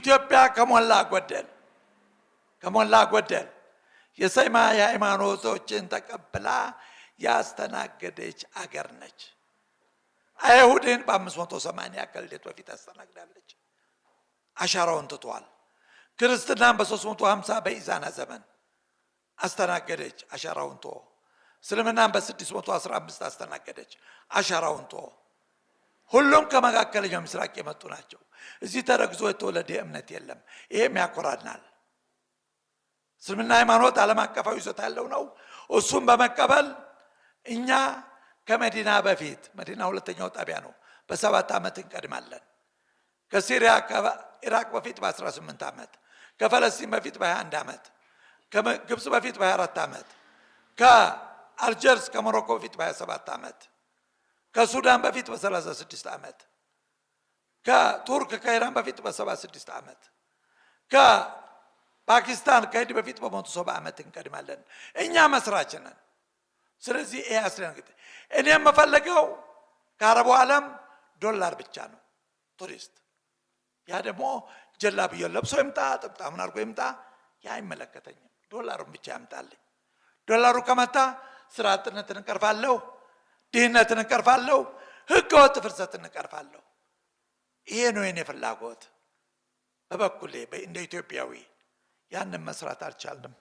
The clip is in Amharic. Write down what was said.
ኢትዮጵያ ከሞላ ጎደል የሰማይ ሃይማኖቶችን ተቀብላ ያስተናገደች አገር ነች። አይሁድን በ580 ከልደት በፊት አስተናግዳለች። አሻራውን ትቷል። ክርስትናን በ350 በኢዛና ዘመን አስተናገደች። አሻራውን ቶ እስልምናን በ615 አስተናገደች። አሻራውን ቶ ሁሉም ከመካከለኛው ምስራቅ የመጡ ናቸው። እዚህ ተረግዞ የተወለደ እምነት የለም። ይሄም ያኮራናል። እስልምና ሃይማኖት ዓለም አቀፋዊ ይዘት ያለው ነው። እሱም በመቀበል እኛ ከመዲና በፊት መዲና ሁለተኛው ጣቢያ ነው፣ በ7 ዓመት እንቀድማለን። ከሲሪያ ከኢራቅ በፊት በ18 ዓመት፣ ከፈለስጢን በፊት በ21 ዓመት፣ ከግብጽ በፊት በ24 ዓመት፣ ከአልጀርስ ከሞሮኮ በፊት በ27 ዓመት፣ ከሱዳን በፊት በ36 ዓመት፣ ከቱርክ ከኢራን በፊት በ76 ዓመት፣ ከፓኪስታን ከህንድ በፊት በ170 ዓመት እንቀድማለን። እኛ መስራች ነን። ስለዚህ ይሄ አስደንግጥ። እኔ የምፈልገው ከአረቡ ዓለም ዶላር ብቻ ነው፣ ቱሪስት። ያ ደግሞ ጀላብዮ ለብሶ ይምጣ፣ ጥምጣሙን አድርጎ ይምጣ፣ ያ አይመለከተኝም። ዶላሩን ብቻ ያምጣልኝ። ዶላሩ ከመጣ ስራ አጥነትን እንቀርፋለሁ፣ ድህነትን እንቀርፋለሁ፣ ህገወጥ ፍልሰትን እንቀርፋለሁ። ይሄ ነው የኔ ፍላጎት። በበኩሌ እንደ ኢትዮጵያዊ ያንን መስራት አልቻልንም።